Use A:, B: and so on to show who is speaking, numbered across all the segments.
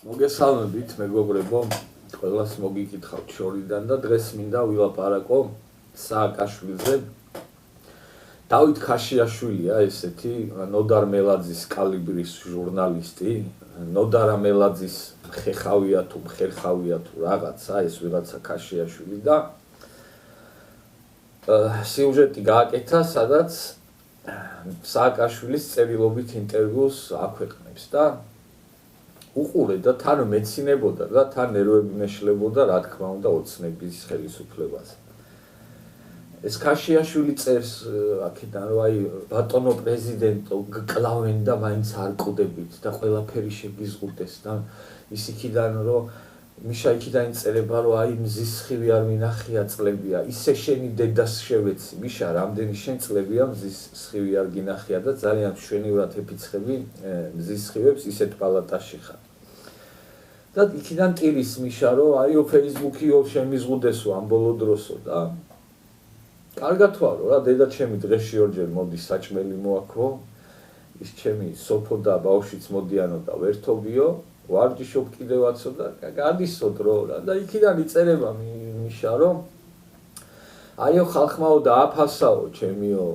A: მოგესალმებით, მეგობრებო, ყველას მოგიკითხავთ შორიდან და დღეს მინდა ვილაპარაკო სააკაშვილზე. დავით ქაშიაშვილია ესეთი ნოდარ მელაძის კალიბრის ჟურნალისტი, ნოდარ მელაძის ხეხავია თუ ხერხავია თუ რაღაცა, ეს ვიღაცა ქაშიაშვილი და სიუჟეტი გააკეთა, სადაც სააკაშვილის წერილობით ინტერვიუს აქვეყნებს და უყურე და თან მეცინებოდა და თან ნერვები მეშლებოდა, რა თქმა უნდა, ოცნების ხელისუფლებას. ეს ქაშიაშვილი წერს აქედან, რომ აი ბატონო პრეზიდენტო, გკლავენ და მაინც არ კვდებით და ყველაფერი შეგიზღუდეს და ის იქიდან რომ მიშა იქიდან იწერება, რომ აი მზის სხივი არ მინახია წლებია, ისე შენი დედას შევეცი, მიშა რამდენი შენ წლებია მზის სხივი არ გინახია და ძალიან მშვენივრად ეფიცხები მზის სხივებს ისეთ პალატაში ხარ. და იქიდან ტირის მიშა, რომ აიო ფეისბუქიო შემიზღუდესო ამ ბოლო დროსო და კარგად ვარო რა, დედა ჩემი დღეში ორჯერ მოდის საჭმელი მოაქო, ის ჩემი სოფო და ბავშვიც მოდიანო და ვერთობიო, ვარჯიშობ კიდევაცო და გადისო დრო რა და იქიდან იწერება მიშა, რომ აიო ხალხმაო და აფასაო ჩემიო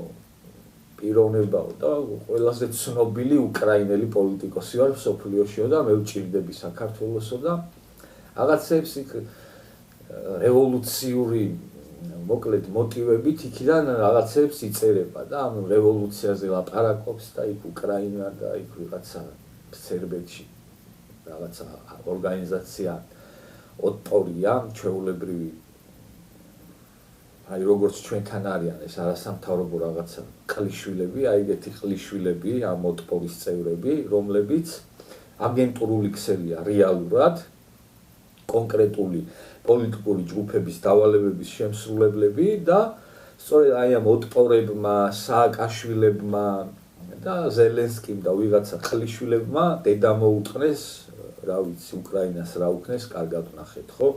A: პიროვნებაო და ყველაზე ცნობილი უკრაინელი პოლიტიკოსი ვარ მსოფლიოშიო და მე ვჭირდები საქართველოსო და რაღაცებს იქ რევოლუციური მოკლედ მოტივებით იქიდან რაღაცებს იწერება და ამ რევოლუციაზე ლაპარაკობს და იქ უკრაინა და იქ ვიღაცა სერბეთში რაღაცა ორგანიზაცია ოტპორია ჩვეულებრივი აი როგორც ჩვენთან არიან ეს არასამთავრობო რაღაცა ყლიშვილები, აი ეგეთი ყლიშვილები, ამ ოტპორის წევრები, რომლებიც აგენტურული ქსელია რეალურად კონკრეტული პოლიტიკური ჯგუფების დავალებების შემსრულებლები და სწორედ აი ამ ოტპორებმა, სააკაშვილებმა და ზელენსკიმ და ვიღაცა ყლიშვილებმა დედა მოუტყნეს, რა ვიცი, უკრაინას რა უქნეს, კარგად ვნახეთ, ხო?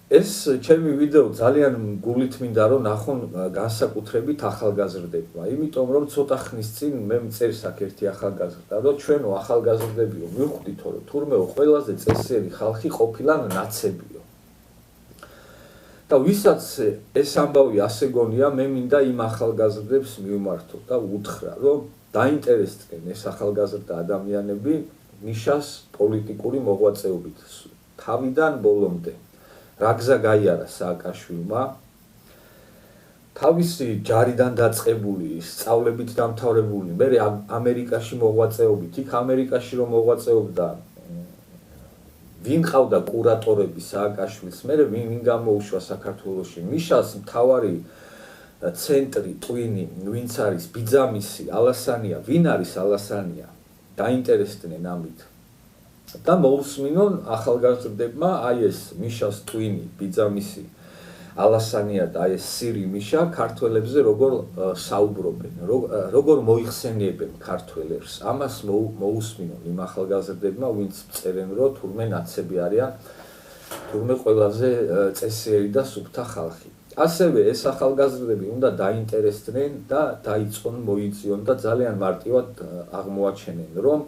A: ეს ჩემი ვიდეო ძალიან გულით მინდა რომ ნახონ განსაკუთრებით ახალგაზრდებმა, იმიტომ რომ ცოტა ხნის წინ მე მწერს აქ ერთი ახალგაზრდა, რომ ჩვენო ახალგაზრდებიო მივხვდითო რომ თურმეო ყველაზე წესიერი ხალხი ყოფილან ნაცებიო. და ვისაც ეს ამბავი ასე გონია, მე მინდა იმ ახალგაზრდებს მივმართო და უთხრა, რომ დაინტერესდნენ ეს ახალგაზრდა ადამიანები მიშას პოლიტიკური მოღვაწეობით თავიდან ბოლომდე. რა გზა გაიარა სააკაშვილმა, თავისი ჯარიდან დაწყებული, სწავლებით დამთავრებული, მე ამერიკაში მოღვაწეობით, იქ ამერიკაში რომ მოღვაწეობდა, ვინ ყავდა კურატორები სააკაშვილს, მე ვინ გამოუშვა საქართველოში, მიშას მთავარი ცენტრი, ტვინი, ვინც არის ბიძამისი, ალასანია, ვინ არის ალასანია, დაინტერესდნენ ამით. და მოусმინონ ახალგაზრდებმა აი ეს მიშას ტვინი, ბიძამისი, ალასანია და აი ეს სირი მიშა ქართველებზე როგორ საუბრობენ, როგორ მოიხსენიებენ ქართველებს. ამას მოусმინონ იმ ახალგაზრდებმა, ვინც წერენ, რომ თურმე ნაცები არიან, თურმე ყველაზე წესიერი და სუფთა ხალხი. ასევე ეს ახალგაზრდები უნდა დაინტერესდნენ და დაიწყონ მოიწიონ და ძალიან მარტივად აღმოაჩენენ, რომ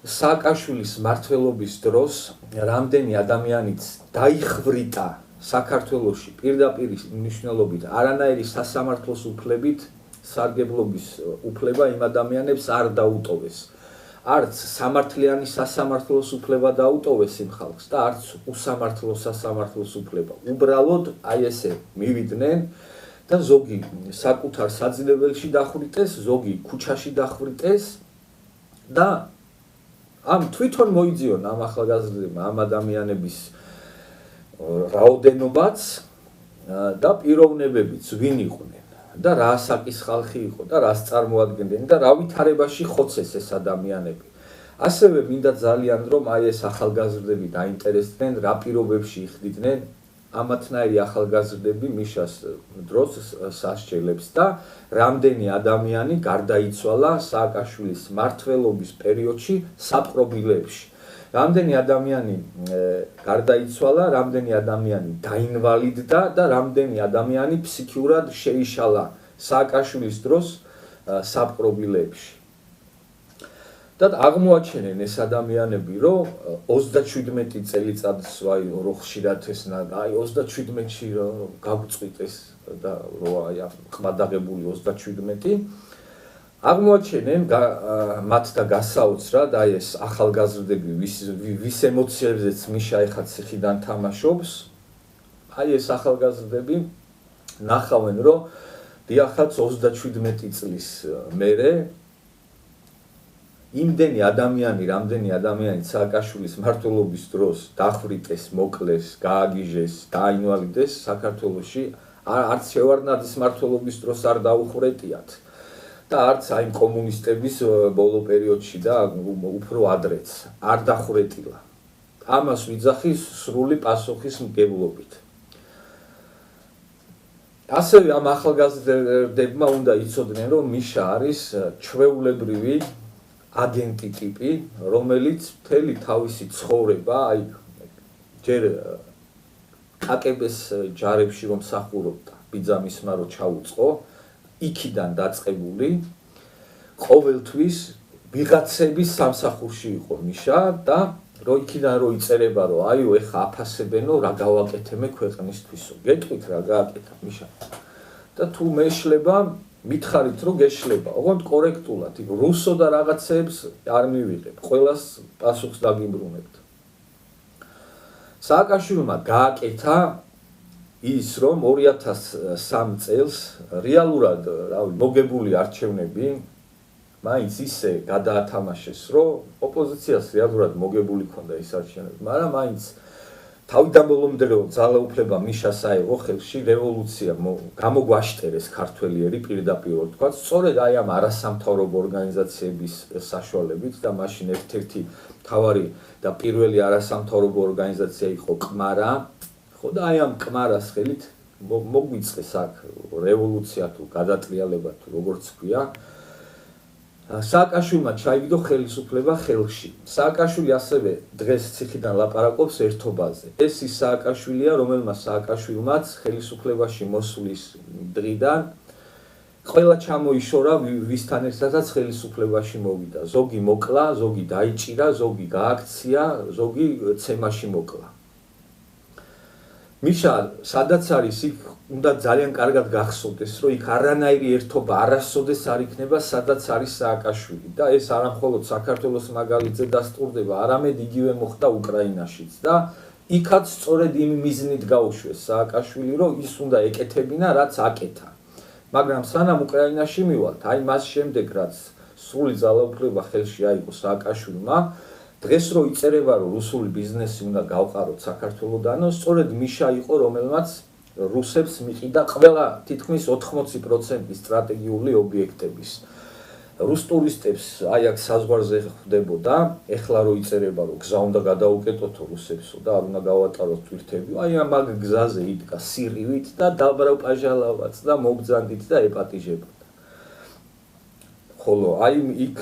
A: სააკაშვილის მმართველობის დროს რამდენი ადამიანიც დაიხვრიტა საქართველოში პირდაპირ მნიშვნელობით არანაირი სასამართლოს უფლებით სარგებლობის უფლება იმ ადამიანებს არ დაუტოვეს. არც სამართლიანი სასამართლოს უფლება დაუტოვეს იმ ხალხს და არც უსამართლო სასამართლოს უფლება. უბრალოდ აი ესე მივიდნენ და ზოგი საკუთარ საძინებელში დახვრიტეს, ზოგი ქუჩაში დახვრიტეს და ამ თვითონ მოიძიონ ამ ახალგაზრდებმა ამ ადამიანების რაოდენობაც და პიროვნებებიც ვინ იყვნენ და რა ასაკის ხალხი იყო და რას წარმოადგენდნენ და რა ვითარებაში ხოცეს ეს ადამიანები. ასევე მინდა ძალიან რომ აი ეს ახალგაზრდები დაინტერესდნენ რა პირობებში იხდიდნენ ამათნაირი ახალგაზრდები მიშას დროს სასჯელებს და რამდენი ადამიანი გარდაიცვალა სააკაშვილის მმართველობის პერიოდში საპყრობილეებში. რამდენი ადამიანი გარდაიცვალა, რამდენი ადამიანი დაინვალიდდა და რამდენი ადამიანი ფსიქიურად შეიშალა სააკაშვილის დროს საპყრობილეებში. და აღმოაჩენენ ეს ადამიანები, რომ 37 წელიწადს რო ხშირად ეს აი 37-ში გაგვწყვიტეს და რო აი ყმადაღებული 37 აღმოაჩენენ მათ და გასაოცრად აი ეს ახალგაზრდები ვის ემოციებზეც მიშა ეხა ციხიდან თამაშობს აი ეს ახალგაზრდები ნახავენ რომ დიახაც 37 წლის მერე იმდენი ადამიანი სააკაშვილის მმართველობის დროს დახვრიტეს, მოკლეს, გააგიჟეს, დაინვალიდეს საქართველოში არც შევარდნაძის მმართველობის დროს არ დაუხრეტიათ და არც აი კომუნისტების ბოლო პერიოდში და უფრო ადრეც არ დახვრეტილა. ამას ვიძახი სრული პასუხის მგებლობით. ასევე ამ ახალგაზრდებმა უნდა იცოდნენ, რომ მიშა არის ჩვეულებრივი აგენტი ტიპი, რომელიც მთელი თავისი ცხოვრება, აი ჯერ აკებეს ჯარებში რომ მსახურობდა, ბიძამისმა რო ჩაუწყო, იქიდან დაწყებული, ყოველთვის ვიღაცების სამსახურში იყო მიშა და რო იქიდან რო იწერება, რომ აიო, ეხა აფასებენო, რა გავაკეთე მე ქვეყნისთვისო. გეტყვით რა გააკეთა მიშა. და თუ მეშლება მითხარით რომ გეშლება, ოღონდ კორექტულად, რუსო და რაღაცებს არ მივიღებ, ყველას პასუხს დაგიბრუნებთ. სააკაშვილმა გააკეთა ის, რომ 2003 წელს რეალურად, რავი, მოგებული არჩევნები მაინც ისე გადაათამაშეს, რომ ოპოზიციას რეალურად მოგებული ქონდა ის არჩევნები, მაგრამ მაინც თავიდან ბოლომდე ძალაუფლება მიშას აიღო ხელში რევოლუცია გამოგვაშტერეს ქართველიერი პირდაპირ თქვა სწორედ აი ამ არასამთავრობო ორგანიზაციების საშუალებით და მაშინ ერთ-ერთი მთავარი და პირველი არასამთავრობო ორგანიზაცია იყო კმარა ხო და აი ამ კმარას ხელით მოგვიწყეს აქ რევოლუცია თუ გადატრიალება თუ როგორც ქვია სააკაშვილმა ჩაიგდო ხელისუფლება ხელში. სააკაშვილი ასევე დღეს ციხიდან ლაპარაკობს ერთობაზე. ეს ის სააკაშვილია, რომელმაც სააკაშვილმაც ხელისუფლებაში მოსვლის დღიდან ყველა ჩამოიშორა ვისთან ერთადაც ხელისუფლებაში მოვიდა. ზოგი მოკლა, ზოგი დაიჭირა, ზოგი გააქცია, ზოგი ცემაში მოკლა. მიშა, სადაც არის იქ უნდა ძალიან კარგად გახსოვდეს, რომ იქ არანაირი ერთობა არასოდეს არ იქნება, სადაც არის სააკაშვილი და ეს არა მხოლოდ საქართველოს მაგალითზე დასტურდება, არამედ იგივე მოხდა უკრაინაშიც და იქაც სწორედ იმ მიზნით გაუშვეს სააკაშვილი, რომ ის უნდა ეკეთებინა, რაც აკეთა. მაგრამ სანამ უკრაინაში მივალთ, აი მას შემდეგ რაც სრული ძალაუფლება ხელში აიღო სააკაშვილმა, დღეს რო იწერება, რომ რუსული ბიზნესი უნდა გავყაროთ საქართველოდანო, სწორედ მიშა იყო, რომელმაც რუსებს მიყიდა ყველა თითქმის 80% სტრატეგიული ობიექტების. რუს ტურისტებს აი აქ საზღვარზე ხვდებოდა, ეხლა რო იწერება, რომ გზა უნდა გადაუკეტოთო რუსებსო და არ უნდა გავატაროთ თვირთები, აი ამ მაგ გზაზე იდგა სირივით და დაბრალპაჟალავაც და მოგძანდით და ეპატიჟებოდა. ხოლო აი იქ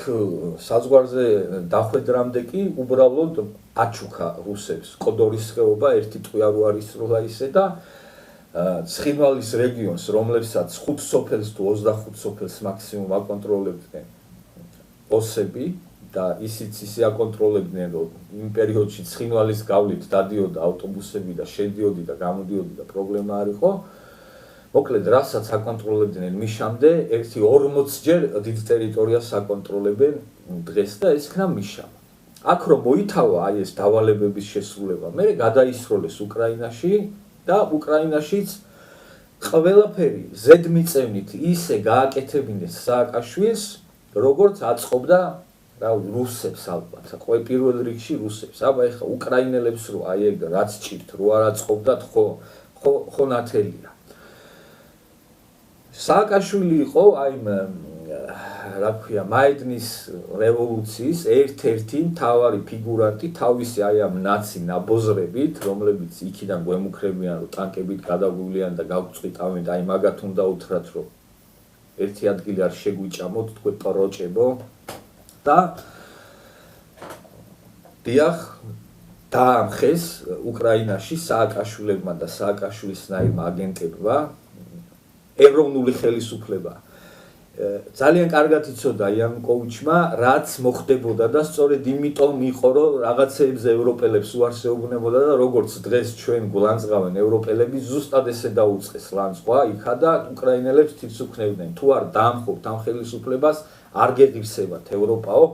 A: საზღვარზე დახვედრამდე კი უბრალოდ აჩუქა რუსებს კოდორის ხეობა, ერთი ტყვია რო არის როლა ისე და ცხინვალის რეგიონს, რომლებსაც 5 სოფელს თუ 25 სოფელს მაქსიმუმ აკონტროლებდნენ ოსები და ისიც ისე აკონტროლებდნენ, რომ იმ პერიოდში ცხინვალის გავლით დადიოდა ავტობუსები და შედიოდი და გამოდიოდი და პრობლემა არ იყო. მოკლედ, რასაც აკონტროლებდნენ მიშამდე, ერთი 40-ჯერ დიდ ტერიტორიას აკონტროლებენ დღეს და ეს ქნა მიშა. აქ რომ მოითავა აი ეს დავალებების შესრულება, მე გადაისროლეს უკრაინაში და უკრაინაშიც ყველაფერი ზედმიწევნით ისე გააკეთებინეს სააკაშვილს, როგორც აწყობდა რუსებს ალბათ, პირველ რიგში რუსებს. აბა ეხა უკრაინელებს რო აი ეგ რაც ჭირთ, რო არ აწყობდათ, ხო ნათელია. სააკაშვილი იყო აი რა ქვია, მაედნის რევოლუციის ერთ-ერთი მთავარი ფიგურანტი თავისი აი ამ ნაცი ნაბოზრებით, რომლებიც იქიდან გვემუქრებიან, რომ ტანკებით გადაგვივლიან და გავწყვიტავენ და აი მაგათ უნდა უთხრათ, რომ ერთი ადგილი არ შეგვიჭამოთ, თქვენ პროჭებო და დიახ დაამხეს უკრაინაში სააკაშვილებმა და სააკაშვილისნაირმა აგენტებმა ეროვნული ხელისუფლება ძალიან კარგად იცოდა იანუკოვიჩმა რაც მოხდებოდა და სწორედ იმიტომ იყო რომ რაღაცეებზე ევროპელებს უარსეუბნებოდა და როგორც დღეს ჩვენ გულანძღავენ ევროპელები ზუსტად ესე დაუწყეს ლანძღვა იქა და უკრაინელებს თითს უქნევდნენ თუ არ დაამხობთ ამ ხელისუფლებას არ გეღირსებათ ევროპაო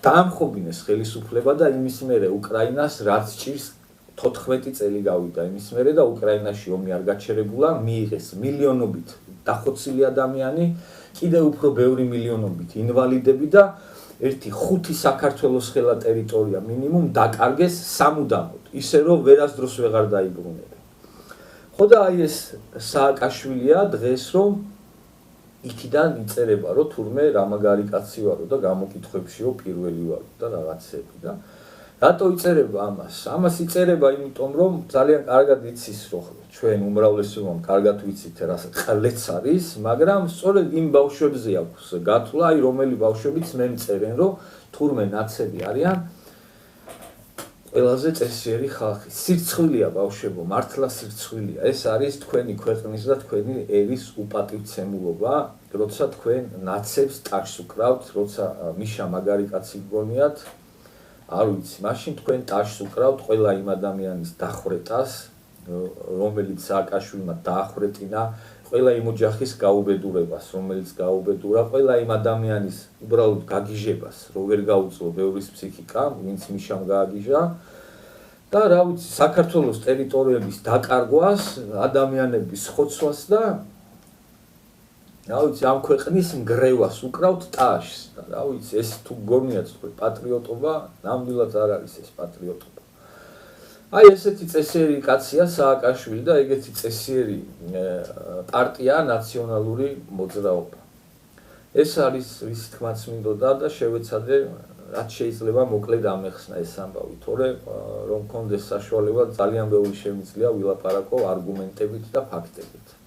A: დაამხობინეს ხელისუფლება და იმის მერე უკრაინას რაც ჭირს 14 წელი გავიდა იმის მერე და უკრაინაში ომი არ გაჩერებულა მიიღეს მილიონობით დახოცილი ადამიანი კიდევ უფრო ბევრი მილიონობით ინვალიდები და ერთი 5 საქართველოს ხელა ტერიტორია მინიმუმ დაკარგეს სამუდამოდ ისე რომ ვერასდროს ვეღარ დაიბრუნებენ ხო და აი ეს სააკაშვილია დღეს რომ იქიდან იწერება რომ თურმე რა მაგარი კაცი ვარო და გამოკითხვებშიო პირველი ვარო და რაღაცები და რატო იწერება ამას? ამას იწერება იმიტომ რომ ძალიან კარგად იცის რომ ჩვენ უმრავლესობამ კარგად ვიცით რა ყლეც არის, მაგრამ სწორედ იმ ბავშვებზე აქვს გათვლა, აი რომელი ბავშვებიც მე მწერენ რომ თურმე ნაცები არიან ყველაზე წესიერი ხალხი. სირცხვილია ბავშვებო, მართლა სირცხვილია. ეს არის თქვენი ქვეყნის და თქვენი ერის უპატივცემულობა, როცა თქვენ ნაცებს ტაშს უკრავთ, როცა მიშა მაგარი კაცი გგონიათ არ ვიცი, მაშინ თქვენ ტაშს უკრავთ ყველა იმ ადამიანის დახვრეტას, რომელიც სააკაშვილმა დაახვრეტინა, ყველა იმ ოჯახის გაუბედურებას, რომელიც გაუბედურა, ყველა იმ ადამიანის უბრალოდ გაგიჟებას, რომ ვერ გაუძლო ბევრის ფსიქიკა, ვინც მიშამ გააგიჟა და რა ვიცი, საქართველოს ტერიტორიების დაკარგვას, ადამიანების ხოცვას და რა ვიცი, ამ ქვეყნის მგრევას უკრავთ ტაშს და რა ვიცი, ეს თუ გგონიათ პატრიოტობა, ნამდვილად არ არის ეს პატრიოტობა. აი ესეთი წესიერი კაცია სააკაშვილი და ეგეთი წესიერი პარტია ნაციონალური მოძრაობა. ეს არის რის თქმაც მინდოდა და შევეცადე რაც შეიძლება მოკლედ ამეხსნა ეს ამბავი, თორე რომ მქონდეს საშუალება ძალიან ბევრი შემიძლია ვილაპარაკო არგუმენტებით და ფაქტებით.